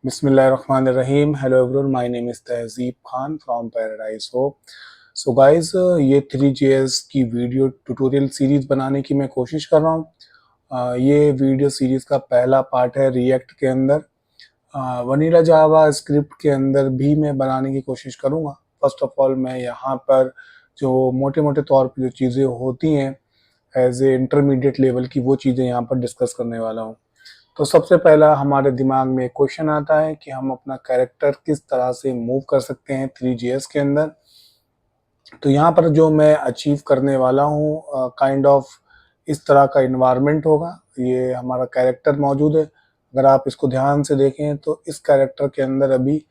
Bismillahirrahmanirrahim. Hello everyone, my name is Tehzeeb Khan from Paradise Hope. So guys, ये 3GS की video tutorial series बनाने की मैं कोशिश कर रहा हूँ। ये वीडियो सीरीज का पहला पार्ट है रिएक्ट के अंदर। वनीला जावा स्क्रिप्ट के अंदर भी मैं बनाने की कोशिश करूँगा। फर्स्ट ऑफ ऑल मैं यहाँ पर जो मोटे मोटे तौर पर जो चीज़ें होती हैं एज ए इंटरमीडिएट लेवल की, वो चीज़ें यहाँ पर डिस्कस करने वाला हूँ। तो सबसे पहला हमारे दिमाग में एक क्वेश्चन आता है कि हम अपना कैरेक्टर किस तरह से मूव कर सकते हैं 3GS के अंदर। तो यहाँ पर जो मैं अचीव करने वाला हूँ काइंड ऑफ इस तरह का इन्वायरमेंट होगा। ये हमारा कैरेक्टर मौजूद है। अगर आप इसको ध्यान से देखें तो इस कैरेक्टर के अंदर अभी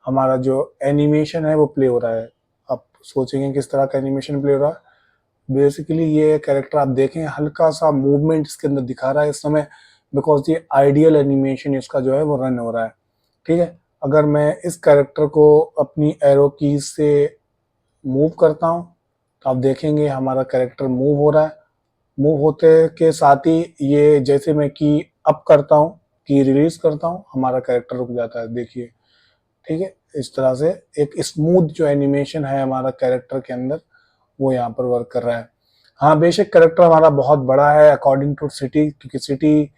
हमारा जो एनिमेशन है वो प्ले हो रहा है। आप सोचेंगे किस तरह का एनिमेशन प्ले हो रहा है। बेसिकली ये कैरेक्टर आप देखें हल्का सा मूवमेंट इसके अंदर दिखा रहा है इस समय, बिकॉज ये आइडियल एनिमेशन इसका जो है वो रन हो रहा है। ठीक है, अगर मैं इस कैरेक्टर को अपनी एरो की से मूव करता हूँ तो आप देखेंगे हमारा कैरेक्टर मूव हो रहा है। मूव होते के साथ ही ये जैसे मैं की अप करता हूँ, की रिलीज करता हूँ, हमारा कैरेक्टर रुक जाता है। देखिए, ठीक है, इस तरह से एक स्मूथ जो एनिमेशन है हमारा कैरेक्टर के अंदर वो यहाँ पर वर्क कर रहा है। हाँ, बेशक कैरेक्टर हमारा बहुत बड़ा है अकॉर्डिंग टू सिटी, क्योंकि सिटी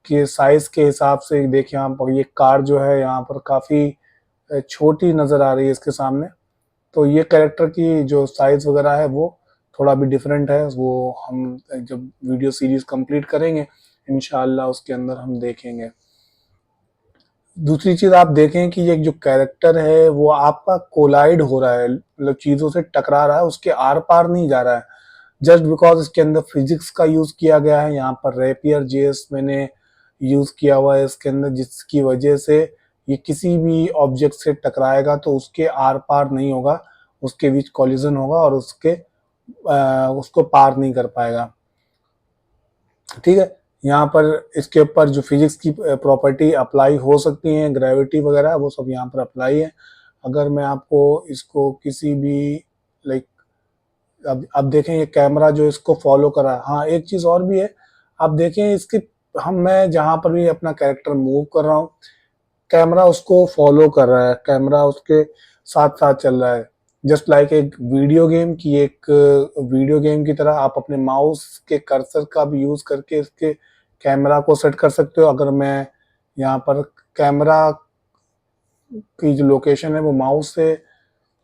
के साइज के हिसाब से देखिए यहाँ पर ये कार जो है यहाँ पर काफ़ी छोटी नज़र आ रही है इसके सामने। तो ये कैरेक्टर की जो साइज वगैरह है वो थोड़ा भी डिफरेंट है। वो हम जब वीडियो सीरीज कंप्लीट करेंगे इंशाल्लाह उसके अंदर हम देखेंगे। दूसरी चीज़ आप देखें कि ये जो कैरेक्टर है वो आपका कोलाइड हो रहा है, मतलब चीज़ों से टकरा रहा है, उसके आर पार नहीं जा रहा है। जस्ट बिकॉज इसके अंदर फिजिक्स का यूज़ किया गया है। यहाँ पर रेपियर जेएस मैंने यूज़ किया हुआ है इसके अंदर, जिसकी वजह से ये किसी भी ऑब्जेक्ट से टकराएगा तो उसके आर पार नहीं होगा, उसके बीच कॉलिजन होगा और उसको पार नहीं कर पाएगा। ठीक है, यहाँ पर इसके ऊपर जो फिजिक्स की प्रॉपर्टी अप्लाई हो सकती हैं, ग्रेविटी वगैरह, वो सब यहाँ पर अप्लाई है। अगर मैं आपको इसको किसी भी लाइक अब देखें ये कैमरा जो इसको फॉलो कर रहा है। हाँ, एक चीज़ और भी है, आप देखें इसकी मैं जहाँ पर भी अपना कैरेक्टर मूव कर रहा हूँ कैमरा उसको फॉलो कर रहा है, कैमरा उसके साथ साथ चल रहा है। जस्ट लाइक एक वीडियो गेम की तरह आप अपने माउस के कर्सर का भी यूज़ करके इसके कैमरा को सेट कर सकते हो। अगर मैं यहाँ पर कैमरा की जो लोकेशन है वो माउस से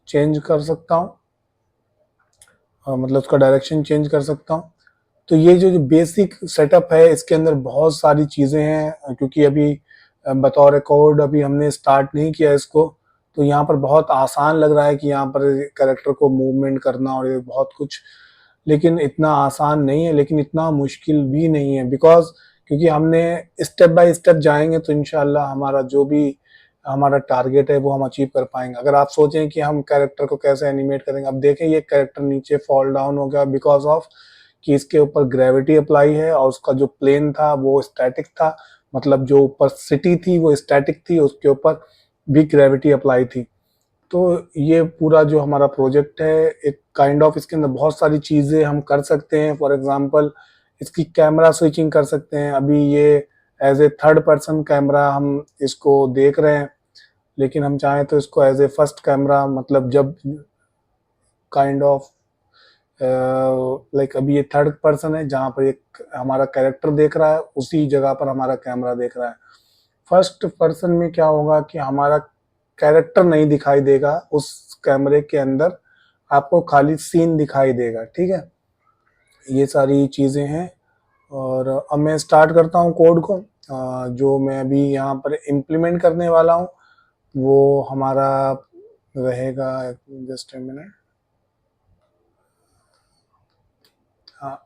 चेंज कर सकता हूँ, मतलब उसका डायरेक्शन चेंज कर सकता हूँ। तो ये जो बेसिक सेटअप है इसके अंदर बहुत सारी चीज़ें हैं, क्योंकि अभी बतौर कोड अभी हमने स्टार्ट नहीं किया इसको, तो यहाँ पर बहुत आसान लग रहा है कि यहाँ पर कैरेक्टर को मूवमेंट करना और ये बहुत कुछ, लेकिन इतना आसान नहीं है, लेकिन इतना मुश्किल भी नहीं है। बिकॉज क्योंकि हमने स्टेप बाय स्टेप जाएंगे तो इंशाल्लाह हमारा जो भी हमारा टारगेट है वो हम अचीव कर पाएंगे। अगर आप सोचें कि हम कैरेक्टर को कैसे एनिमेट करेंगे, अब देखें ये कैरेक्टर नीचे फॉल डाउन हो गया बिकॉज ऑफ कि इसके ऊपर ग्रेविटी अप्लाई है और उसका जो प्लेन था वो स्टैटिक था, मतलब जो ऊपर सिटी थी वो स्टैटिक थी, उसके ऊपर भी ग्रेविटी अप्लाई थी। तो ये पूरा जो हमारा प्रोजेक्ट है एक काइंड ऑफ इसके अंदर बहुत सारी चीज़ें हम कर सकते हैं। फॉर एग्जांपल इसकी कैमरा स्विचिंग कर सकते हैं। अभी ये as a third person camera हम इसको देख रहे हैं, लेकिन हम चाहें तो इसको एज ए फर्स्ट कैमरा, मतलब जब काइंड ऑफ लाइक अभी ये थर्ड पर्सन है जहाँ पर एक हमारा कैरेक्टर देख रहा है, उसी जगह पर हमारा कैमरा देख रहा है। फर्स्ट पर्सन में क्या होगा कि हमारा कैरेक्टर नहीं दिखाई देगा उस कैमरे के अंदर, आपको खाली सीन दिखाई देगा। ठीक है, ये सारी चीज़ें हैं। और अब मैं स्टार्ट करता हूँ कोड को। जो मैं अभी यहाँ पर इम्प्लीमेंट करने वाला हूँ वो हमारा रहेगा, जस्ट ए मिनट, हाँ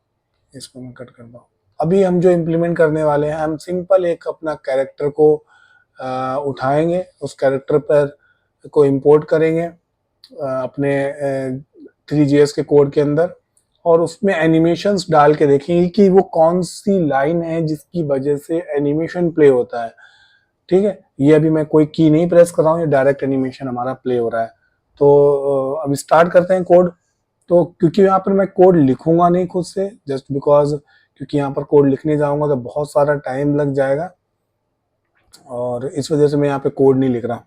इसको मैं कट करता हूँ। अभी हम जो इम्प्लीमेंट करने वाले हैं, हम सिंपल एक अपना कैरेक्टर को उठाएंगे, उस कैरेक्टर पर को इंपोर्ट करेंगे अपने 3GS के कोड के अंदर, और उसमें एनिमेशंस डाल के देखेंगे कि वो कौन सी लाइन है जिसकी वजह से एनिमेशन प्ले होता है। ठीक है, ये अभी मैं कोई की नहीं प्रेस कर रहा हूँ, ये डायरेक्ट एनिमेशन हमारा प्ले हो रहा है। तो अब स्टार्ट करते हैं कोड। तो क्योंकि यहाँ पर मैं कोड लिखूंगा नहीं खुद से, जस्ट बिकॉज क्योंकि यहाँ पर कोड लिखने जाऊंगा तो बहुत सारा टाइम लग जाएगा। और इस वजह से मैं यहाँ पे कोड नहीं लिख रहा।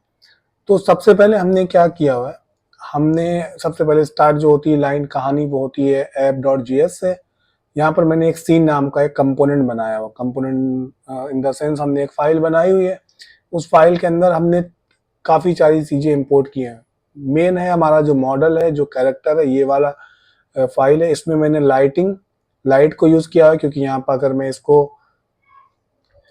तो सबसे पहले हमने क्या किया हुआ है, हमने सबसे पहले स्टार्ट जो होती है लाइन कहानी वो होती है app.js से। यहाँ पर मैंने एक सीन नाम का एक कंपोनेंट बनाया हुआ, कंपोनेंट इन द सेंस हमने एक फाइल बनाई हुई है। उस फाइल के अंदर हमने काफ़ी सारी चीज़ें इंपोर्ट की हैं। मेन है हमारा जो मॉडल है, जो कैरेक्टर है, ये वाला फाइल है। इसमें मैंने लाइट को यूज़ किया है, क्योंकि यहाँ पर अगर मैं इसको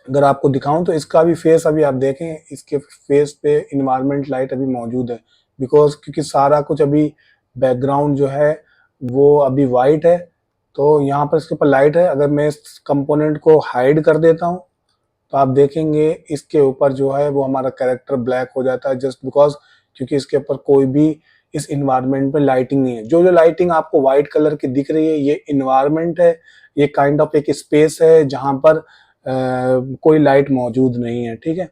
अगर आपको दिखाऊं तो इसका भी फेस अभी आप देखें, इसके फेस पे इन्वायरमेंट लाइट अभी मौजूद है, बिकॉज क्योंकि सारा कुछ अभी बैकग्राउंड जो है वो अभी वाइट है, तो यहाँ पर इसके ऊपर लाइट है। अगर मैं इस कंपोनेंट को हाइड कर देता हूँ तो आप देखेंगे इसके ऊपर जो है वो हमारा कैरेक्टर ब्लैक हो जाता है, जस्ट बिकॉज क्योंकि इसके ऊपर कोई भी इस इन्वायरमेंट में लाइटिंग नहीं है। जो जो लाइटिंग आपको व्हाइट कलर की दिख रही है ये इन्वायरमेंट है, ये काइंड ऑफ एक स्पेस है जहां पर कोई लाइट मौजूद नहीं है। ठीक है,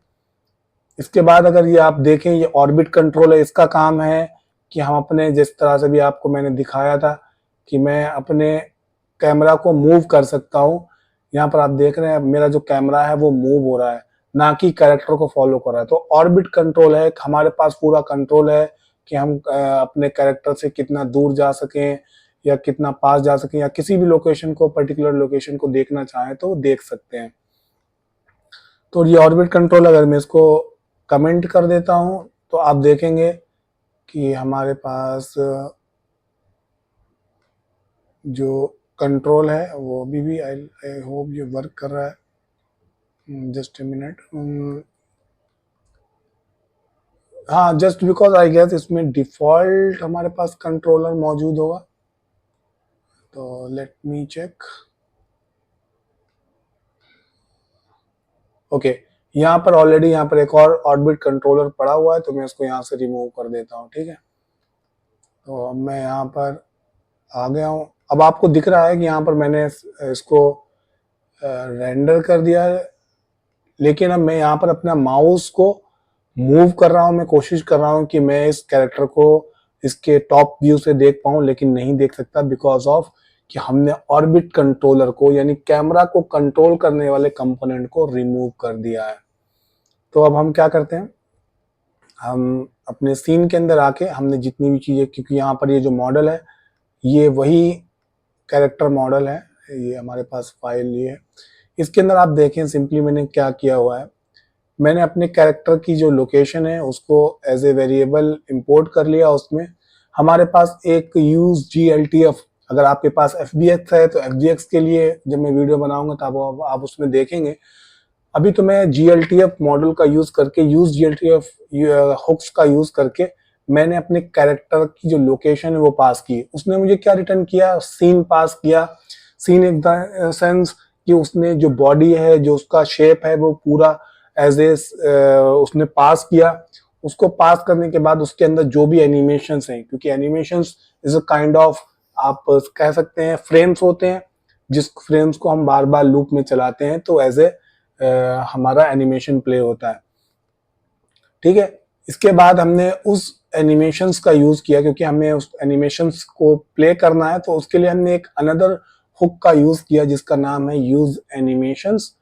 इसके बाद अगर ये आप देखें, ये ऑर्बिट कंट्रोल है। इसका काम है कि हम अपने, जिस तरह से भी आपको मैंने दिखाया था कि मैं अपने कैमरा को मूव कर सकता हूँ। यहाँ पर आप देख रहे हैं मेरा जो कैमरा है वो मूव हो रहा है, ना कि कैरेक्टर को फॉलो कर रहा है। तो ऑर्बिट कंट्रोल है, हमारे पास पूरा कंट्रोल है कि हम अपने कैरेक्टर से कितना दूर जा सकें या कितना पास जा सकें, या किसी भी लोकेशन को, पर्टिकुलर लोकेशन को देखना चाहें तो देख सकते हैं। तो ये ऑर्बिट कंट्रोल अगर मैं इसको कमेंट कर देता हूं तो आप देखेंगे कि हमारे पास जो कंट्रोल है वो अभी भी आई होप ये वर्क कर रहा है। Just a minute. हाँ, जस्ट बिकॉज आई गेस इसमें डिफॉल्ट हमारे पास कंट्रोलर मौजूद होगा, तो लेट मी चेक। ओके, यहाँ पर ऑलरेडी यहाँ पर एक और ऑर्बिट कंट्रोलर पड़ा हुआ है, तो मैं इसको यहाँ से रिमूव कर देता हूँ। ठीक है, तो अब मैं यहाँ पर आ गया हूँ। अब आपको दिख रहा है कि यहाँ पर मैंने इसको रेंडर कर दिया है, लेकिन अब मैं यहाँ पर अपना माउस को मूव कर रहा हूँ। मैं कोशिश कर रहा हूँ कि मैं इस कैरेक्टर को इसके टॉप व्यू से देख पाऊँ, लेकिन नहीं देख सकता, बिकॉज ऑफ कि हमने ऑर्बिट कंट्रोलर को, यानी कैमरा को कंट्रोल करने वाले कंपोनेंट को रिमूव कर दिया है। तो अब हम क्या करते हैं, हम अपने सीन के अंदर आके हमने जितनी भी चीज़ें, क्योंकि यहाँ पर ये जो मॉडल है ये वही कैरेक्टर मॉडल है, ये हमारे पास फाइल ये है। इसके अंदर आप देखें सिंपली मैंने क्या किया हुआ है, मैंने अपने कैरेक्टर की जो लोकेशन है उसको एज ए वेरिएबल इंपोर्ट कर लिया। उसमें हमारे पास एक यूज GLTF, अगर आपके पास FBX है तो FBX के लिए जब मैं वीडियो बनाऊंगा तब आप उसमें देखेंगे। अभी तो मैं GLTF मॉडल का यूज करके, यूज GLTF हुक्स का यूज करके मैंने अपने कैरेक्टर की जो लोकेशन है वो पास की। उसने मुझे क्या रिटर्न किया, सीन पास किया। सीन इन द सेंस कि उसने जो बॉडी है, जो उसका शेप है, वो पूरा एज ए उसने पास किया। उसको पास करने के बाद उसके अंदर जो भी एनिमेशंस हैं, क्योंकि animations is a kind of, आप कह सकते हैं फ्रेम्स होते हैं, जिस फ्रेम्स को हम बार बार लूप में चलाते हैं तो एज ए हमारा एनिमेशन प्ले होता है। ठीक है, इसके बाद हमने उस एनिमेशंस का यूज किया, क्योंकि हमें उस एनिमेशंस को प्ले करना है, तो उसके लिए हमने एक अनदर हुक का यूज किया जिसका नाम है यूज एनिमेशंस।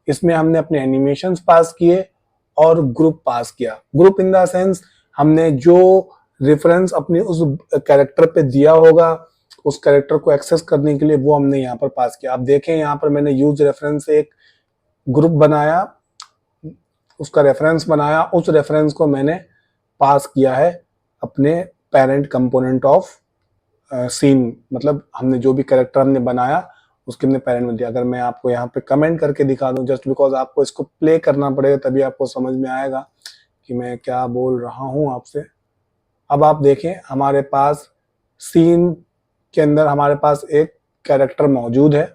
इसमें हमने अपने एनिमेशंस पास किए और ग्रुप पास किया। ग्रुप इन द सेंस हमने जो रेफरेंस अपने उस कैरेक्टर पे दिया होगा, उस कैरेक्टर को एक्सेस करने के लिए वो हमने यहाँ पर पास किया। आप देखें यहाँ पर मैंने यूज रेफरेंस से एक ग्रुप बनाया, उसका रेफरेंस बनाया, उस रेफरेंस को मैंने पास किया है अपने पेरेंट कंपोनेंट ऑफ सीन, मतलब हमने जो भी कैरेक्टर हमने बनाया उसके हमने पेरेंट में दिया। अगर मैं आपको यहाँ पे कमेंट करके दिखा दूं, जस्ट बिकॉज आपको इसको प्ले करना पड़ेगा तभी आपको समझ में आएगा कि मैं क्या बोल रहा हूँ आपसे। अब आप देखें हमारे पास सीन के अंदर हमारे पास एक कैरेक्टर मौजूद है।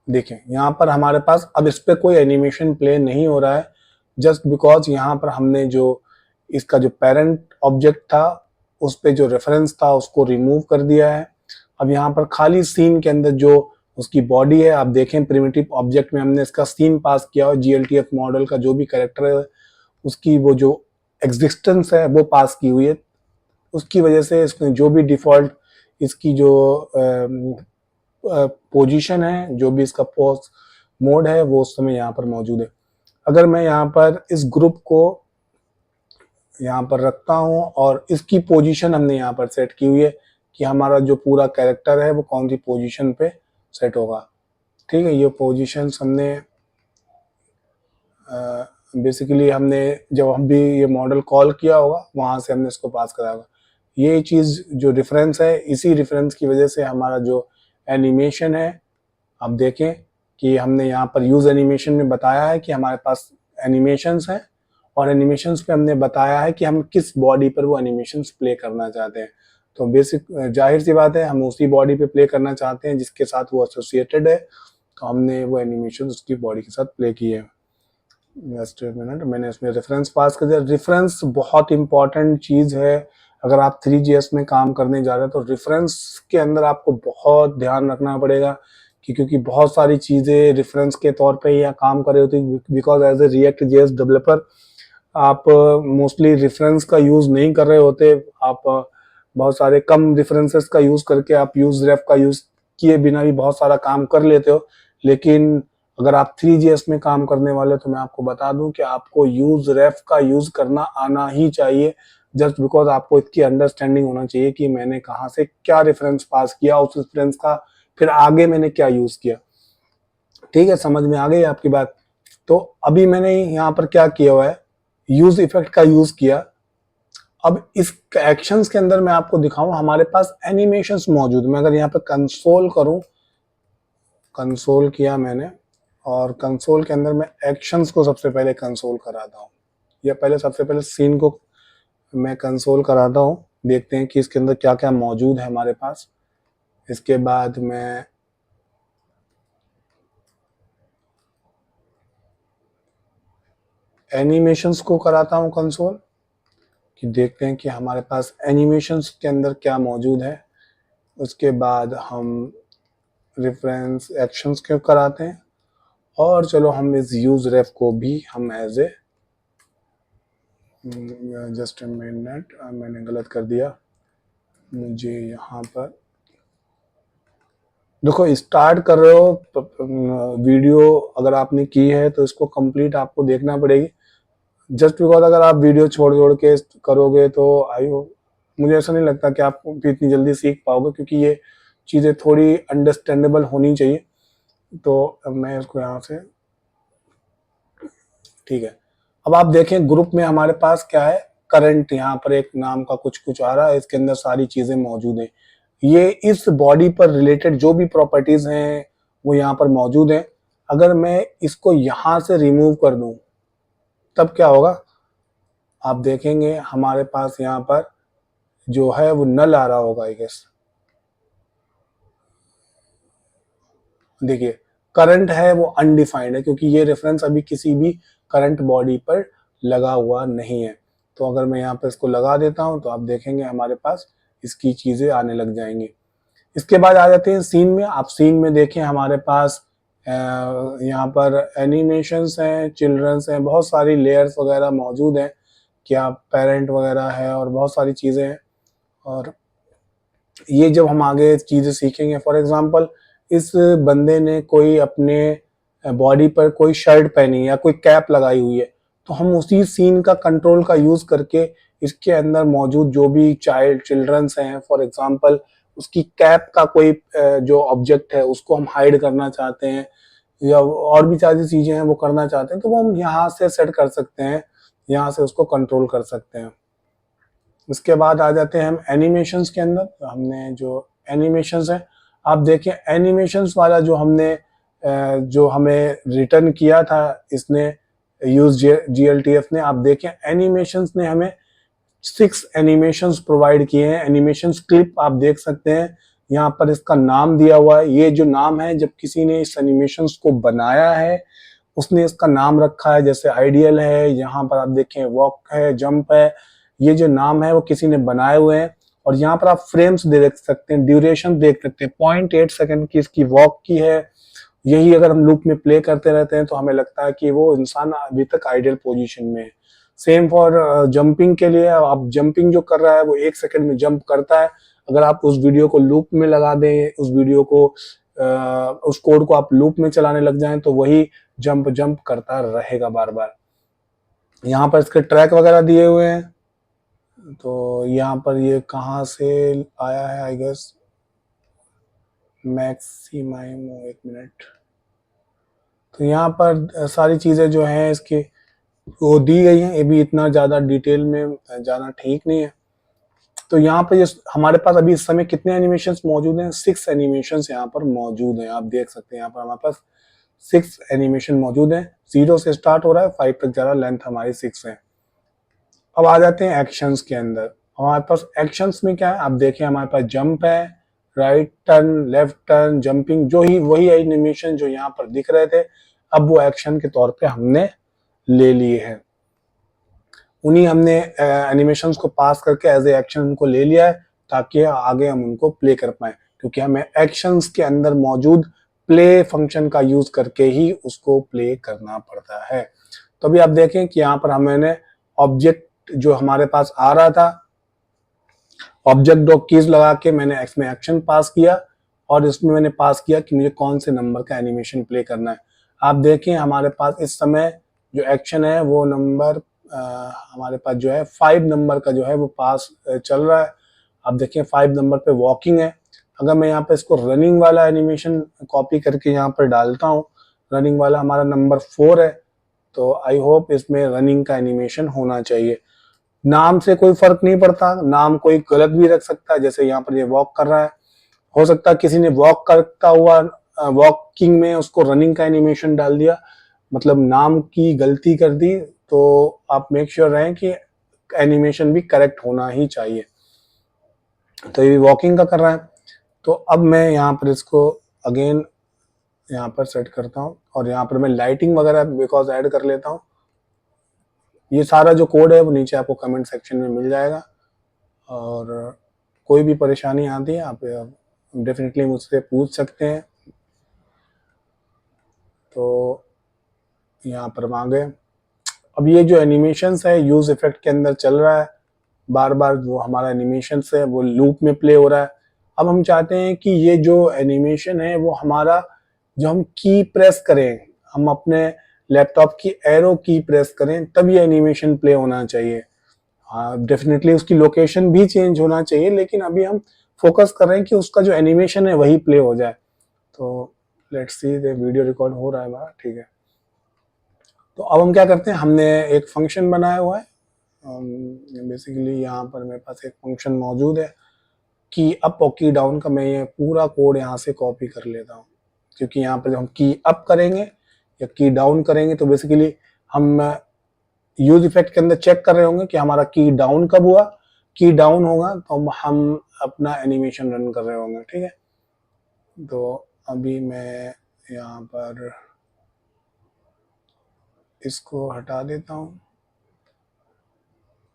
देखें यहाँ पर हमारे पास अब इस पर कोई एनिमेशन प्ले नहीं हो रहा है, जस्ट बिकॉज यहाँ पर हमने जो इसका जो पेरेंट ऑब्जेक्ट था उस पर जो रेफरेंस था उसको रिमूव कर दिया है। अब यहाँ पर खाली सीन के अंदर जो उसकी बॉडी है, आप देखें प्रिमिटिव ऑब्जेक्ट में हमने इसका सीन पास किया और GLTF मॉडल का जो भी कैरेक्टर है उसकी वो जो एग्जिस्टेंस है वो पास की हुई है। उसकी वजह से इसमें जो भी डिफॉल्ट इसकी जो पोजीशन है, जो भी इसका पोज मोड है वो उस समय यहाँ पर मौजूद है। अगर मैं यहाँ पर इस ग्रुप को यहाँ पर रखता हूँ और इसकी पोजीशन हमने यहाँ पर सेट की हुई है कि हमारा जो पूरा कैरेक्टर है वो कौन सी पोजीशन पे सेट होगा। ठीक है, ये पोजीशंस हमने बेसिकली हमने जब हम भी ये मॉडल कॉल किया होगा वहाँ से हमने इसको पास करा होगा। ये चीज़ जो रेफरेंस है, इसी रेफरेंस की वजह से हमारा जो एनिमेशन है, आप देखें कि हमने यहाँ पर यूज़ एनिमेशन में बताया है कि हमारे पास एनिमेशंस हैं और एनिमेशंस पे हमने बताया है कि हम किस बॉडी पर वो एनिमेशंस प्ले करना चाहते हैं। तो बेसिक जाहिर सी बात है, हम उसी बॉडी पे प्ले करना चाहते हैं जिसके साथ वो एसोसिएटेड है, तो हमने वो एनिमेशन उसकी बॉडी के साथ प्ले किए हैं। जस्ट मिनट, मैंने इसमें रेफरेंस पास कर दिया। रेफरेंस बहुत इंपॉर्टेंट चीज़ है। अगर आप 3GS में काम करने जा रहे हैं तो रेफरेंस के अंदर आपको बहुत ध्यान रखना पड़ेगा कि क्योंकि बहुत सारी चीज़ें रेफरेंस के तौर पे यहाँ काम कर रही होती है। Because as a React JS developer आप मोस्टली रेफरेंस का यूज़ नहीं कर रहे होते। आप बहुत सारे कम रेफरेंसेस का यूज़ करके आप यूज रेफ का यूज़ किए बिना भी बहुत सारा काम कर लेते हो। लेकिन अगर आप 3GS में काम करने वाले तो मैं आपको बता दूं कि आपको यूज रेफ का यूज करना आना ही चाहिए। जस्ट बिकॉज आपको इसकी अंडरस्टैंडिंग होना चाहिए कि मैंने कहाँ से क्या रेफरेंस पास किया, उस रेफरेंस का फिर आगे मैंने क्या यूज किया। ठीक है, समझ में आ गई आपकी बात। तो अभी मैंने यहाँ पर क्या किया हुआ है, यूज इफेक्ट का यूज किया। अब इस एक्शंस के अंदर मैं आपको दिखाऊं, हमारे पास एनिमेशंस मौजूद। मैं अगर यहाँ पे कंसोल करूं, कंसोल किया मैंने और कंसोल के अंदर मैं एक्शंस को सबसे पहले कंसोल कराता हूँ, या पहले सबसे पहले सीन को मैं कंसोल कराता हूँ। देखते हैं कि इसके अंदर क्या क्या मौजूद है हमारे पास। इसके बाद मैं एनिमेशंस को कराता हूँ कंसोल, कि देखते हैं कि हमारे पास एनिमेशंस के अंदर क्या मौजूद है। उसके बाद हम रेफरेंस एक्शंस को कराते हैं और चलो हम इस यूज रेफ को भी हम as a just a minute, मैंने गलत कर दिया। मुझे यहाँ पर देखो, स्टार्ट कर रहे हो वीडियो अगर आपने की है तो इसको कंप्लीट आपको देखना पड़ेगी। जस्ट बिकॉज अगर आप वीडियो छोड़ छोड़ के करोगे तो आई हो, मुझे ऐसा नहीं लगता कि आप इतनी जल्दी सीख पाओगे, क्योंकि ये चीज़ें थोड़ी अंडरस्टैंडेबल होनी चाहिए। तो मैं इसको यहाँ से, ठीक है। अब आप देखें ग्रुप में हमारे पास क्या है, करंट यहाँ पर एक नाम का कुछ कुछ आ रहा है, इसके अंदर सारी चीजें मौजूद हैं। ये इस बॉडी पर रिलेटेड जो भी प्रॉपर्टीज हैं वो यहाँ पर मौजूद हैं। अगर मैं इसको यहाँ से रिमूव कर दूं तब क्या होगा, आप देखेंगे हमारे पास यहाँ पर जो है वो नल आ रहा होगा आई गेस। देखिए करंट है वो अनडिफाइंड है, क्योंकि ये रेफरेंस अभी किसी भी करंट बॉडी पर लगा हुआ नहीं है। तो अगर मैं यहाँ पर इसको लगा देता हूँ तो आप देखेंगे हमारे पास इसकी चीज़ें आने लग जाएंगी। इसके बाद आ जाते हैं सीन में। आप सीन में देखें हमारे पास यहाँ पर एनिमेशंस हैं, चिल्ड्रंस हैं, बहुत सारी लेयर्स वगैरह मौजूद हैं, क्या पेरेंट वगैरह है और बहुत सारी चीज़ें हैं। और ये जब हम आगे चीज़ें सीखेंगे, फॉर एग्जांपल इस बंदे ने कोई अपने बॉडी पर कोई शर्ट पहनी या कोई कैप लगाई हुई है, तो हम उसी सीन का कंट्रोल का यूज़ करके इसके अंदर मौजूद जो भी चिल्ड्रंस हैं, फॉर एग्जांपल उसकी कैप का कोई जो ऑब्जेक्ट है उसको हम हाइड करना चाहते हैं या और भी सारी चीज़ें हैं वो करना चाहते हैं, तो वो हम यहाँ से सेट कर सकते हैं, यहाँ से उसको कंट्रोल कर सकते हैं। उसके बाद आ जाते हैं हम एनिमेशंस के अंदर। तो हमने जो एनिमेशंस है, आप देखें एनिमेशंस वाला जो हमने जो हमें रिटर्न किया था इसने यूज GLTF ने, आप देखें एनिमेशंस ने हमें 6 एनिमेशंस प्रोवाइड किए हैं। एनिमेशंस क्लिप आप देख सकते हैं, यहाँ पर इसका नाम दिया हुआ है। ये जो नाम है, जब किसी ने इस एनिमेशंस को बनाया है उसने इसका नाम रखा है, जैसे आइडियल है, यहाँ पर आप देखें वॉक है, जंप है, ये जो नाम है वो किसी ने बनाए हुए हैं। और यहाँ पर आप फ्रेम्स देख सकते हैं, ड्यूरेशन देख सकते हैं, 0.8 सेकंड की इसकी वॉक की है। यही अगर हम लूप में प्ले करते रहते हैं तो हमें लगता है कि वो इंसान अभी तक आइडियल पोजीशन में है। सेम फॉर जंपिंग के लिए, आप जंपिंग जो कर रहा है वो 1 सेकंड में जंप करता है। अगर आप उस वीडियो को लूप में लगा दें, उस वीडियो को उस कोड को आप लूप में चलाने लग जाएं तो वही जंप जंप करता रहेगा बार बार। यहाँ पर इसके ट्रैक वगैरह दिए हुए हैं, तो यहाँ पर ये कहाँ से आया है, आई गेस मैक्सिमाइमो, एक मिनट। तो यहाँ पर सारी चीज़ें जो हैं इसकी वो दी गई हैं, ये भी इतना ज़्यादा डिटेल में जाना ठीक नहीं है। तो यहाँ पर ये हमारे पास अभी इस समय कितने एनिमेशंस मौजूद हैं, 6 एनिमेशंस यहाँ पर मौजूद हैं। आप देख सकते हैं यहाँ पर हमारे पास 6 एनिमेशन मौजूद हैं, 0 से स्टार्ट हो रहा है, 5 तक जा रहा है, लेंथ हमारी 6 है। अब आ जाते हैं एक्शंस के अंदर। हमारे पास एक्शंस में क्या है, आप देखिए हमारे पास जंप है, right turn, left turn, jumping, जो ही वही एनिमेशन जो यहाँ पर दिख रहे थे, अब वो एक्शन के तौर पे हमने ले लिए हैं। उन्हीं हमने एनिमेशंस को पास करके एज ए एक्शन उनको ले लिया है ताकि आगे हम उनको प्ले कर पाए, क्योंकि हमें एक्शंस के अंदर मौजूद प्ले फंक्शन का यूज करके ही उसको प्ले करना पड़ता है। तो अभी आप देखें कि यहाँ पर हमने ऑब्जेक्ट जो हमारे पास आ रहा था, ऑब्जेक्ट डॉक कीज लगा के मैंने इसमें एक्शन पास किया और इसमें मैंने पास किया कि मुझे कौन से नंबर का एनिमेशन प्ले करना है। आप देखें हमारे पास इस समय जो एक्शन है वो नंबर हमारे पास जो है 5 नंबर का जो है वो पास चल रहा है। आप देखें 5 नंबर पे वॉकिंग है। अगर मैं यहाँ पे इसको रनिंग वाला एनिमेशन कॉपी करके यहाँ पर डालता हूँ, रनिंग वाला हमारा नंबर 4 है, तो आई होप इसमें रनिंग का एनिमेशन होना चाहिए। नाम से कोई फर्क नहीं पड़ता, नाम कोई गलत भी रख सकता है, जैसे यहाँ पर ये वॉक कर रहा है, हो सकता है किसी ने वॉक करता हुआ वॉकिंग में उसको रनिंग का एनिमेशन डाल दिया, मतलब नाम की गलती कर दी। तो आप मेक श्योर रहें कि एनिमेशन भी करेक्ट होना ही चाहिए। तो ये वॉकिंग का कर रहा है, तो अब मैं यहाँ पर इसको अगेन यहाँ पर सेट करता हूँ और यहाँ पर मैं लाइटिंग वगैरह बिकॉज ऐड कर लेता हूँ। ये सारा जो कोड है वो नीचे आपको कमेंट सेक्शन में मिल जाएगा, और कोई भी परेशानी आती है आप डेफिनेटली मुझसे पूछ सकते हैं। तो यहाँ पर हम आ गए। अब ये जो एनिमेशंस है यूज इफेक्ट के अंदर चल रहा है, बार बार वो हमारा एनिमेशंस है वो लूप में प्ले हो रहा है। अब हम चाहते हैं कि ये जो एनिमेशन है वो हमारा जो हम की प्रेस करें, हम अपने लैपटॉप की एरो की प्रेस करें तब ये एनिमेशन प्ले होना चाहिए। हाँ डेफिनेटली उसकी लोकेशन भी चेंज होना चाहिए, लेकिन अभी हम फोकस कर रहे हैं कि उसका जो एनिमेशन है वही प्ले हो जाए। तो लेट्स सी, वीडियो रिकॉर्ड हो रहा है हमारा, ठीक है। तो अब हम क्या करते हैं, हमने एक फंक्शन बनाया हुआ है, बेसिकली यहाँ पर मेरे पास एक फंक्शन मौजूद है की अप और की डाउन का। मैं ये पूरा कोड यहाँ से कॉपी कर लेता हूँ, क्योंकि यहाँ पर जब हम की अप करेंगे या की डाउन करेंगे तो बेसिकली हम यूज इफेक्ट के अंदर चेक कर रहे होंगे कि हमारा की डाउन कब हुआ। की डाउन होगा तो हम अपना एनिमेशन रन कर रहे होंगे, ठीक है। तो अभी मैं यहाँ पर इसको हटा देता हूँ।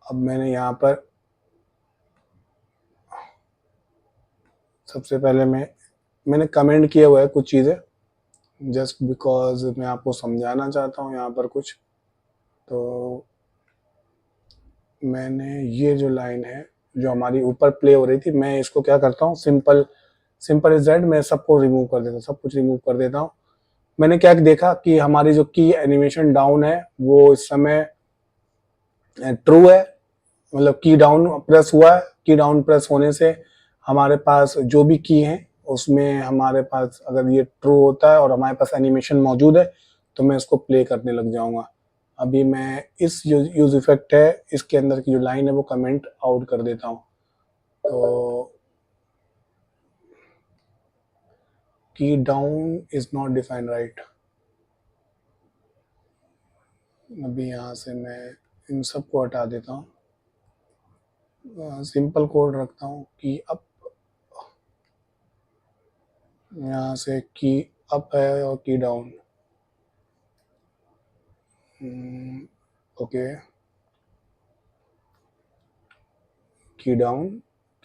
अब मैंने यहाँ पर सबसे पहले मैंने कमेंट किया हुआ है कुछ चीज़ें, जस्ट बिकॉज मैं आपको समझाना चाहता हूँ यहाँ पर कुछ। तो मैंने ये जो लाइन है जो हमारी ऊपर प्ले हो रही थी, मैं इसको क्या करता हूँ, सिंपल इज दैट, मैं सबको रिमूव कर देता हूँ, सब कुछ रिमूव कर देता हूँ। मैंने क्या देखा कि हमारी जो की एनिमेशन डाउन है वो इस समय ट्रू है, मतलब की डाउन प्रेस हुआ है। की डाउन प्रेस होने से हमारे पास जो भी की है उसमें हमारे पास अगर ये ट्रू होता है और हमारे पास एनिमेशन मौजूद है तो मैं इसको प्ले करने लग जाऊंगा। अभी मैं इस यूज इफेक्ट है इसके अंदर की जो लाइन है वो कमेंट आउट कर देता हूँ। तो की down is not defined right. अभी यहाँ से मैं इन सबको हटा देता हूँ, सिंपल कोड रखता हूँ कि अप, यहाँ से की अप है और key down, okay, key down,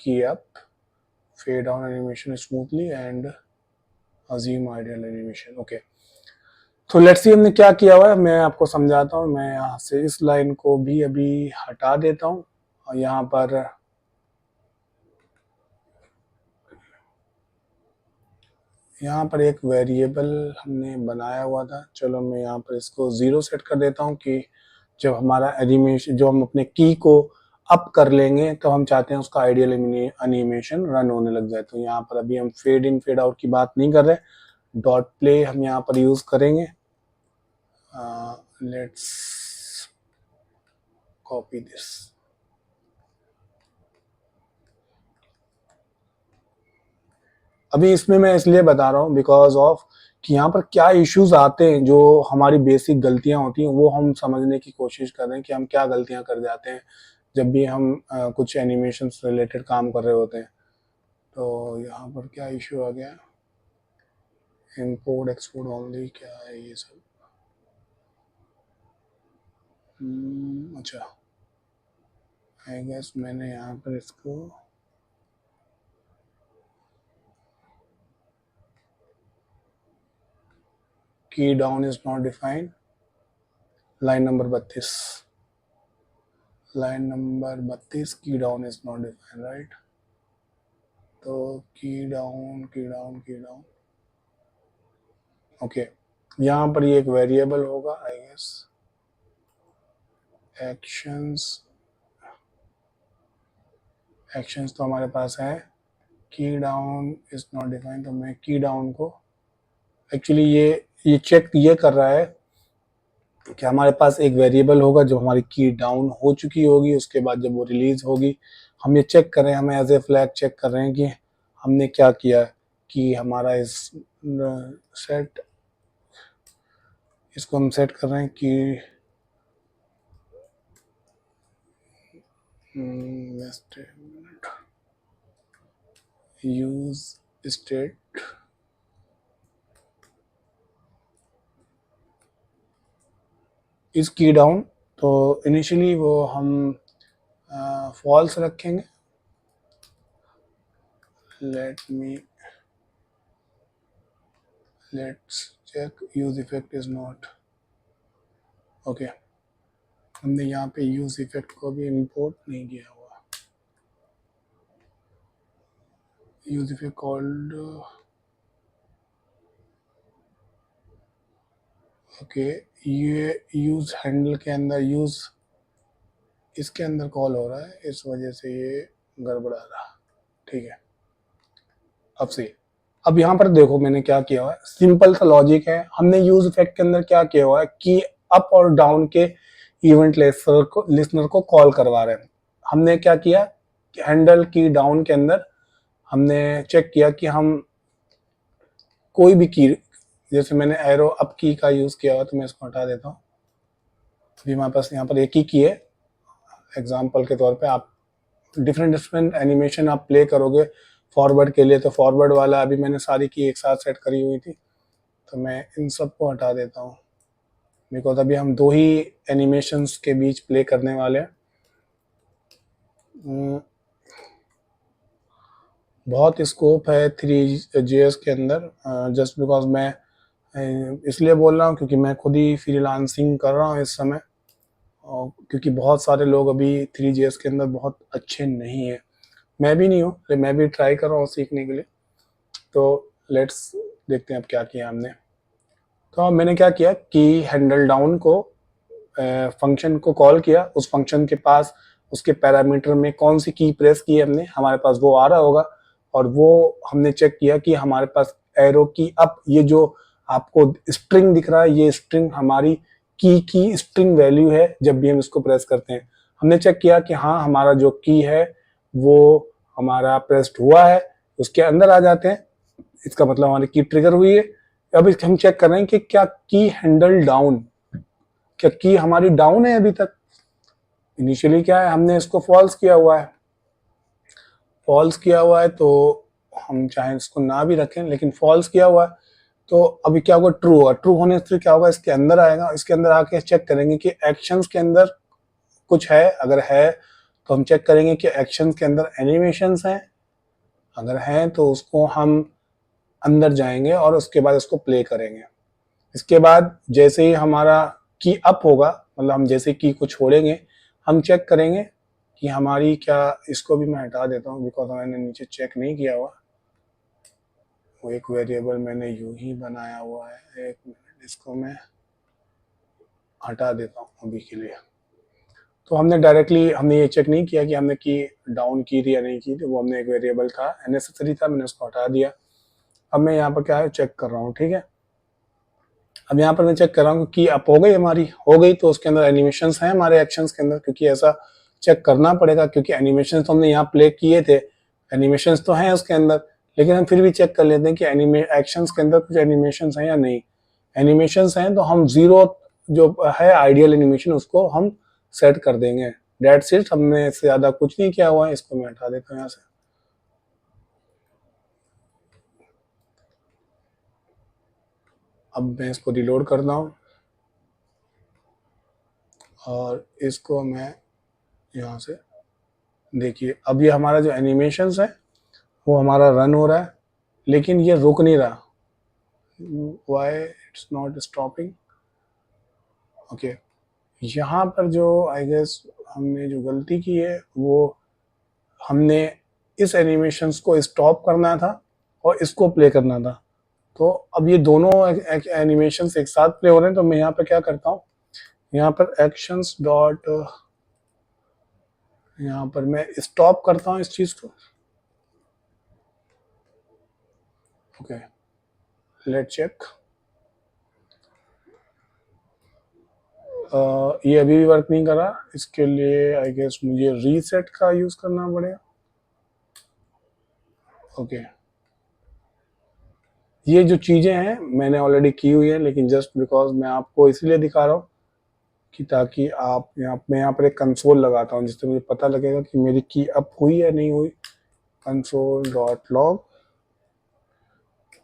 key up, fade down animation smoothly and अजीम आइडियल एनिमेशन, ओके। तो लेट्स सी हमने क्या किया हुआ है, मैं आपको समझाता हूँ। मैं यहाँ से इस लाइन को भी अभी हटा देता हूँ और यहाँ पर यहाँ पर एक वेरिएबल हमने बनाया हुआ था, चलो मैं यहाँ पर इसको 0 सेट कर देता हूँ कि जब हमारा एनिमेशन, जो हम अपने की को अप कर लेंगे तो हम चाहते हैं उसका आइडियल एनिमेशन रन होने लग जाए। तो यहाँ पर अभी हम फेड इन फेड आउट की बात नहीं कर रहे, डॉट प्ले हम यहाँ पर यूज करेंगे। Let's copy this. अभी इसमें मैं इसलिए बता रहा हूँ बिकॉज ऑफ कि यहाँ पर क्या इश्यूज आते हैं, जो हमारी बेसिक गलतियां होती हैं वो हम समझने की कोशिश कर रहे हैं कि हम क्या गलतियां कर जाते हैं जब भी हम कुछ एनिमेशन रिलेटेड काम कर रहे होते हैं। तो यहाँ पर क्या इश्यू आ गया, इंपोर्ट एक्सपोर्ट ओनली, क्या है ये सब। अच्छा, आई गेस मैंने यहाँ पर इसको की down is not defined, line number 32, line number 32 की down is not defined, right. तो की डाउन की डाउन की डाउन, ओके। यहाँ पर ये एक वेरिएबल होगा आई गेस, एक्शंस, एक्शंस तो हमारे पास है। की डाउन इज नॉट डिफाइंड, तो मैं की डाउन को एक्चुअली ये चेक ये कर रहा है कि हमारे पास एक वेरिएबल होगा जब हमारी की डाउन हो चुकी होगी, उसके बाद जब वो रिलीज होगी हम ये चेक कर रहे हैं, हमें एज ए फ्लैग चेक कर रहे हैं कि हमने क्या किया कि हमारा इस सेट, इसको हम सेट कर रहे हैं कि use state is key down. तो इनिशियली वो हम फॉल्स रखेंगे। Let's check use effect is not okay. हमने यहाँ पे यूज इफेक्ट को भी इंपोर्ट नहीं किया हुआ, यूज इफेक्ट कॉल्ड ओके। ये यूज हैंडल के अंदर यूज इसके अंदर कॉल हो रहा है, इस वजह से ये गड़बड़ा रहा, ठीक है। अब से अब यहाँ पर देखो मैंने क्या किया हुआ है, सिंपल सा लॉजिक है। हमने यूज इफेक्ट के अंदर क्या किया हुआ है कि अप और डाउन के इवेंट लिसनर को कॉल करवा रहे हैं। हमने क्या किया, हैंडल की डाउन के अंदर हमने चेक किया कि हम कोई भी की, जैसे मैंने एरो अप की का यूज किया हुआ तो मैं इसको हटा देता हूँ। अभी हमारे पास यहाँ पर एक ही की है, एग्जाम्पल के तौर पे आप डिफरेंट डिफरेंट एनिमेशन आप प्ले करोगे फॉरवर्ड के लिए, तो फॉरवर्ड वाला अभी मैंने सारी की एक साथ सेट करी हुई थी, तो मैं इन सब को हटा देता हूँ बिकॉज अभी हम दो ही एनिमेशंस के बीच प्ले करने वाले हैं। बहुत स्कोप है 3JS के अंदर, जस्ट बिकॉज मैं इसलिए बोल रहा हूँ क्योंकि मैं खुद ही फ्रीलांसिंग कर रहा हूँ इस समय, और क्योंकि बहुत सारे लोग अभी 3JS के अंदर बहुत अच्छे नहीं है, मैं भी नहीं हूँ, मैं भी ट्राई कर रहा हूँ सीखने के लिए। तो लेट्स देखते हैं अब क्या किया हमने। तो मैंने क्या किया कि हैंडल डाउन को फंक्शन को कॉल किया, उस फंक्शन के पास उसके पैरामीटर में कौन सी की प्रेस की हमने, हमारे पास वो आ रहा होगा, और वो हमने चेक किया कि हमारे पास एरो की अप, ये जो आपको स्ट्रिंग दिख रहा है ये स्ट्रिंग हमारी की स्ट्रिंग वैल्यू है जब भी हम इसको प्रेस करते हैं। हमने चेक किया कि हाँ हमारा जो की है वो हमारा प्रेस्ड हुआ है, उसके अंदर आ जाते हैं, इसका मतलब हमारी की ट्रिगर हुई है। अब हम चेक कर रहे हैं कि क्या की हैंडल डाउन, क्या की हमारी डाउन है अभी तक। इनिशियली क्या है, हमने इसको फॉल्स किया हुआ है, फॉल्स किया हुआ है तो हम चाहे इसको ना भी रखें, लेकिन फॉल्स किया हुआ है तो अभी क्या होगा, ट्रू होगा। ट्रू होने से क्या होगा, इसके अंदर आएगा, इसके अंदर आके चेक करेंगे कि एक्शंस के अंदर कुछ है, अगर है तो हम चेक करेंगे कि एक्शंस के अंदर एनिमेशंस हैं, अगर हैं तो उसको हम अंदर जाएंगे और उसके बाद इसको प्ले करेंगे। इसके बाद जैसे ही हमारा की अप होगा, मतलब हम जैसे की को छोड़ेंगे, हम चेक करेंगे कि हमारी क्या, इसको भी मैं हटा देता हूँ बिकॉज मैंने नीचे चेक नहीं किया हुआ, वो एक वेरिएबल मैंने यूं ही बनाया हुआ है। एक मिनट, इसको मैं हटा देता हूँ अभी के लिए। तो हमने ये चेक नहीं किया कि हमने की डाउन की थी या नहीं की थी, वो हमने एक वेरिएबल था, अननेसेसरी था, मैंने उसको हटा दिया। अब मैं यहाँ पर क्या है चेक कर रहा हूँ, ठीक है। अब यहाँ पर मैं चेक कर रहा हूँ कि अप हो गई, हमारी हो गई, तो उसके अंदर एनिमेशंस हैं हमारे एक्शंस के अंदर, क्योंकि ऐसा चेक करना पड़ेगा, क्योंकि एनिमेशंस तो हमने यहाँ प्ले किए थे, एनिमेशंस तो हैं उसके अंदर, लेकिन हम फिर भी चेक कर लेते हैं कि एक्शंस के अंदर कुछ एनिमेशंस हैं या नहीं। एनिमेशंस हैं तो हम जीरो जो है आइडियल एनिमेशन उसको हम सेट कर देंगे। दैट्स इट, हमने इससे ज्यादा कुछ नहीं किया हुआ है। इसको मैं हटा देता हूँ यहाँ से। अब मैं इसको रिलोड करता हूँ और इसको मैं यहाँ से, देखिए अब ये हमारा जो एनिमेशंस है वो हमारा रन हो रहा है, लेकिन ये रुक नहीं रहा। Why it's not stopping. Okay, यहाँ पर जो आई गेस हमने जो गलती की है वो हमने इस एनिमेशंस को स्टॉप करना था और इसको प्ले करना था। तो अब ये दोनों एनिमेशंस एक साथ प्ले हो रहे हैं, तो मैं यहाँ पर क्या करता हूँ, यहाँ पर एक्शंस डॉट, यहाँ पर मैं स्टॉप करता हूँ इस चीज को। Okay, let check. ये अभी भी वर्क नहीं कर रहा, इसके लिए आई गेस मुझे रीसेट का यूज करना पड़ेगा। ओके, ये जो चीजें हैं मैंने ऑलरेडी की हुई है, लेकिन जस्ट बिकॉज मैं आपको इसलिए दिखा रहा हूँ कि ताकि आप मैं यहाँ पर एक कंसोल लगाता हूँ जिससे मुझे पता लगेगा कि मेरी की अप हुई या नहीं हुई। कंसोल डॉट लॉग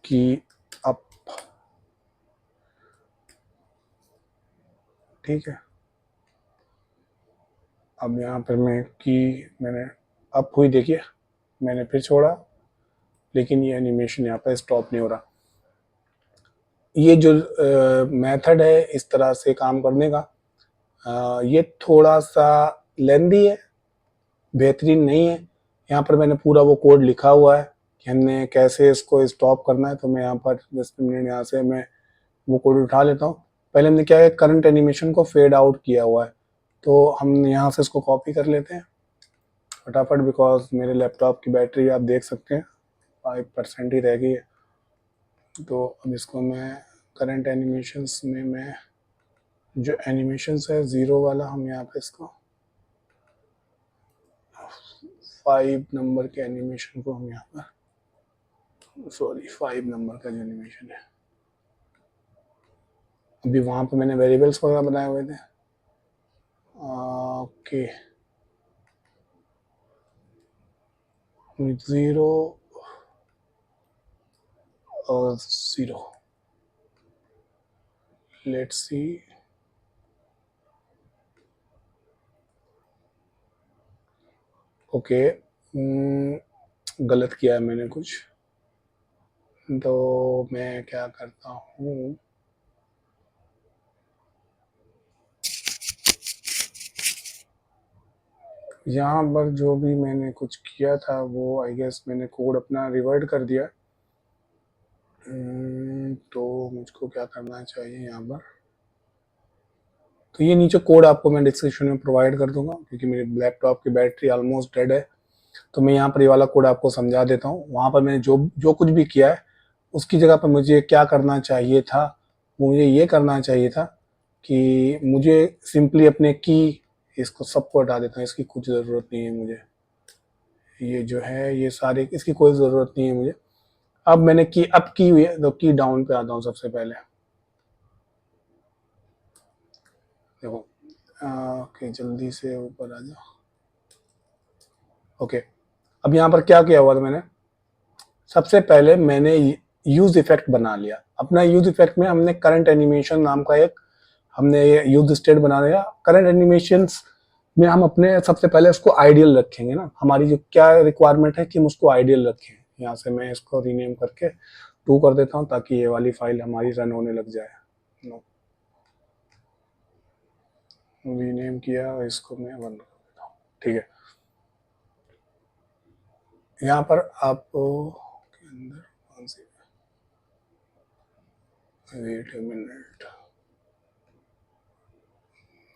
की अप, ठीक है। अब यहाँ पर मैंने अप हुई, देखिए मैंने फिर छोड़ा, लेकिन ये एनिमेशन यहाँ पर स्टॉप नहीं हो रहा। ये जो मेथड है इस तरह से काम करने का, ये थोड़ा सा लेंदी है, बेहतरीन नहीं है। यहाँ पर मैंने पूरा वो कोड लिखा हुआ है कि हमने कैसे इसको स्टॉप करना है। तो मैं यहाँ पर 10 मिनट यहाँ से मैं वो कोड उठा लेता हूँ। पहले हमने क्या है, करंट एनिमेशन को फेड आउट किया हुआ है, तो हम यहाँ से इसको कॉपी कर लेते हैं फटाफट, बिकॉज मेरे लैपटॉप की बैटरी आप देख सकते हैं 5% ही रह गई है। तो अब इसको मैं करंट एनिमेशंस में मैं जो एनिमेशंस है जीरो वाला, हम यहाँ पे इसको 5 नंबर के एनिमेशन को हम यहाँ पर, सॉरी 5 नंबर का जो एनिमेशन है, अभी वहां पे मैंने वेरिएबल्स वगैरह बनाए हुए थे। ओके, जीरो और जीरो, लेट्स सी। ओके, गलत किया है मैंने कुछ, तो मैं क्या करता हूँ, यहाँ पर जो भी मैंने कुछ किया था वो आई गेस मैंने कोड अपना रिवर्ट कर दिया। तो मुझको क्या करना चाहिए यहाँ पर, तो ये नीचे कोड आपको मैं डिस्क्रिप्शन में प्रोवाइड कर दूंगा, क्योंकि मेरे लैपटॉप की बैटरी ऑलमोस्ट डेड है। तो मैं यहाँ पर ये वाला कोड आपको समझा देता हूँ। वहाँ पर मैंने जो जो कुछ भी किया है उसकी जगह पर मुझे क्या करना चाहिए था, मुझे ये करना चाहिए था कि मुझे सिंपली अपने की, इसको सबको हटा देता हूँ, इसकी कुछ ज़रूरत नहीं है मुझे। ये जो है ये सारे, इसकी कोई ज़रूरत नहीं है मुझे। अब मैंने की अप की हुई है, तो की डाउन पे आता हूँ सबसे पहले। देखो, ओके जल्दी से ऊपर आ जाओ। ओके, अब यहाँ पर क्या किया हुआ था मैंने, सबसे पहले मैंने यूज इफेक्ट बना लिया। अपना यूज इफेक्ट में हमने करंट एनिमेशन नाम का एक हमने यूज स्टेट बना लिया। करंट एनिमेशंस में हम अपने सबसे पहले उसको आइडियल रखेंगे ना, हमारी जो क्या रिक्वायरमेंट है कि हम उसको आइडियल रखें। यहाँ से मैं इसको रीनेम करके 2 कर देता हूँ ताकि ये वाली फाइल हमारी रन होने लग जाए। नो, रीनेम किया, इसको मैं 1 कर देता हूँ, ठीक है। यहाँ पर आप के अंदर कौन सी वेट ए मिनट,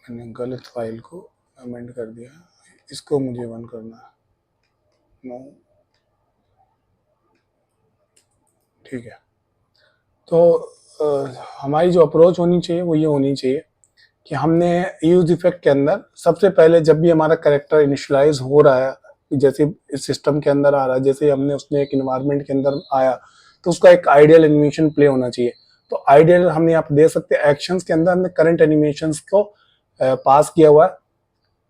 मैंने गलत फाइल को अमेंड कर दिया, इसको मुझे बंद करना है। नो, ठीक है। तो हमारी जो अप्रोच होनी चाहिए वो ये होनी चाहिए कि हमने यूज इफेक्ट के अंदर सबसे पहले जब भी हमारा कैरेक्टर इनिशियलाइज हो रहा है, जैसे इस सिस्टम के अंदर आ रहा है, जैसे हमने उसने एक इन्वायरमेंट के अंदर आया तो उसका एक आइडियल एनिमेशन प्ले होना चाहिए। तो आइडियल हमने यहाँ पे दे सकते हैं, एक्शंस के अंदर हमने करंट एनिमेशंस को पास किया हुआ है।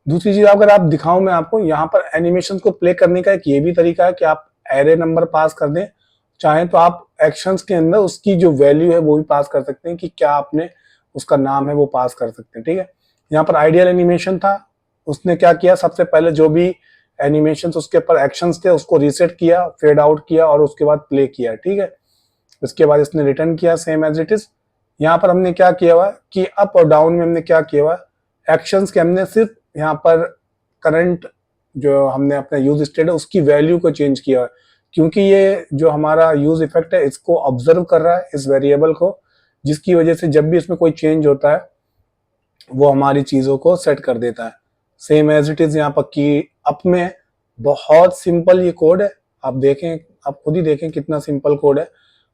दूसरी चीज अगर आप दिखाऊं मैं आपको, यहाँ पर एनिमेशन को प्ले करने का एक ये भी तरीका है कि आप एरे नंबर पास कर दें, चाहे तो आप एक्शंस के अंदर उसकी जो वैल्यू है वो भी पास कर सकते हैं कि क्या आपने उसका नाम है वो पास कर सकते हैं। ठीक है, यहाँ पर आइडियल एनिमेशन था, उसने क्या किया, सबसे पहले जो भी एनिमेशन उसके ऊपर एक्शंस थे उसको रीसेट किया, फेड आउट किया और उसके बाद प्ले किया। ठीक है, उसके बाद इसने रिटर्न किया सेम एज इट इज। यहाँ पर हमने क्या किया हुआ कि अप और डाउन में हमने क्या किया हुआ, एक्शंस के हमने सिर्फ यहाँ पर करंट जो हमने अपना यूज स्टेट है उसकी वैल्यू को चेंज किया है, क्योंकि ये जो हमारा यूज इफेक्ट है इसको ऑब्जर्व कर रहा है इस वेरिएबल को, जिसकी वजह से जब भी इसमें कोई चेंज होता है वो हमारी चीजों को सेट कर देता है सेम एज इट इज। यहाँ पर की अप में बहुत सिंपल ये कोड है, आप देखें, आप खुद ही देखें कितना सिंपल कोड है।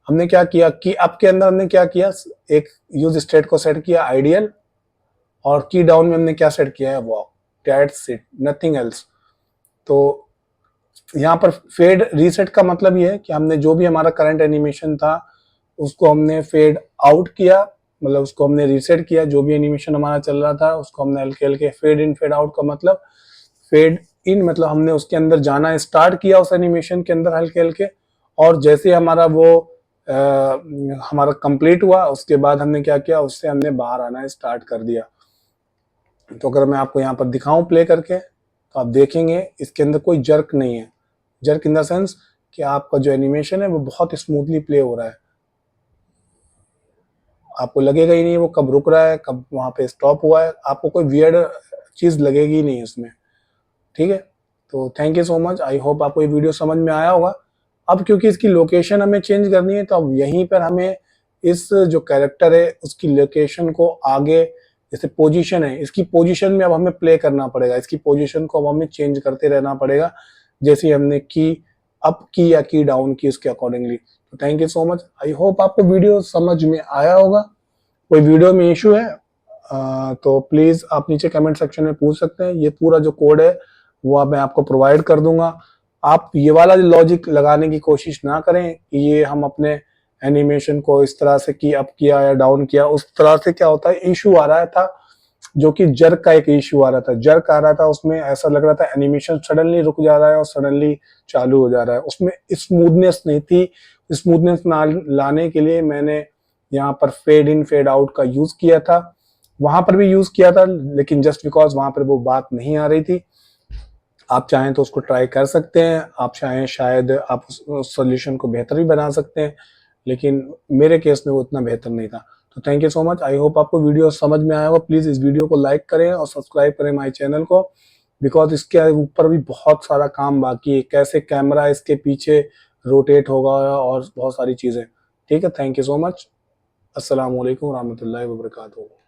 हमने क्या किया कि अप के अंदर हमने क्या किया, एक यूज स्टेट को सेट किया आइडियल, और की डाउन में हमने क्या सेट किया है walk, that's it, nothing else. तो यहाँ पर फेड रीसेट का मतलब ये है कि हमने जो भी हमारा करंट एनिमेशन था उसको हमने फेड आउट किया, मतलब उसको हमने रीसेट किया, जो भी एनिमेशन हमारा चल रहा था उसको हमने हल्के हल्के फेड इन फेड आउट का मतलब, फेड इन मतलब हमने उसके अंदर जाना स्टार्ट किया उस एनिमेशन के अंदर हल्के हल्के, और जैसे हमारा वो हमारा कंप्लीट हुआ उसके बाद हमने क्या किया, उससे हमने बाहर आना स्टार्ट कर दिया। तो अगर मैं आपको यहाँ पर दिखाऊं प्ले करके तो आप देखेंगे इसके अंदर कोई जर्क नहीं है, जर्क इन द सेंस कि आपका जो एनिमेशन है वो बहुत स्मूथली प्ले हो रहा है, आपको लगेगा ही नहीं वो कब रुक रहा है कब वहां पे स्टॉप हुआ है, आपको कोई वियर्ड चीज लगेगी ही नहीं उसमें। ठीक है, तो thank you so much, I hope आपको ये वीडियो समझ में आया होगा। अब क्योंकि इसकी लोकेशन हमें चेंज करनी है तो अब यहीं पर हमें इस जो कैरेक्टर है उसकी लोकेशन को आगे, जैसे पोजीशन है इसकी पोजीशन में अब हमें प्ले करना पड़ेगा, इसकी पोजीशन को अब हमें चेंज करते रहना पड़ेगा जैसे हमने की अप की या की डाउन की उसके अकॉर्डिंगली। तो thank you so much, I hope आपको वीडियो समझ में आया होगा। कोई वीडियो में इशू है तो प्लीज आप नीचे कमेंट सेक्शन में पूछ सकते हैं, ये पूरा जो कोड है वो अब मैं आपको प्रोवाइड कर दूंगा। आप ये वाला लॉजिक लगाने की कोशिश ना करें कि ये हम अपने एनिमेशन को इस तरह से की अप किया या डाउन किया, उस तरह से क्या होता है इशू आ रहा था, जो कि जर्क का एक इशू आ रहा था, जर्क आ रहा था, उसमें ऐसा लग रहा था एनिमेशन सडनली रुक जा रहा है और सडनली चालू हो जा रहा है, उसमें स्मूथनेस नहीं थी। स्मूथनेस लाने के लिए मैंने यहाँ पर फेड इन फेड आउट का यूज किया था, वहां पर भी यूज किया था लेकिन जस्ट बिकॉज वहां पर वो बात नहीं आ रही थी। आप चाहें तो उसको ट्राई कर सकते हैं, आप चाहें शायद आप उस सोल्यूशन को बेहतर भी बना सकते हैं, लेकिन मेरे केस में वो उतना बेहतर नहीं था। तो thank you so much, I hope आपको वीडियो समझ में आया होगा। प्लीज इस वीडियो को लाइक करें और सब्सक्राइब करें माय चैनल को, बिकॉज इसके ऊपर भी बहुत सारा काम बाकी है, कैसे कैमरा इसके पीछे रोटेट होगा और बहुत सारी चीजें। ठीक है, थैंक यू सो मच, अस्सलाम वालेकुम रहमतुल्लाहि व बरकातहू।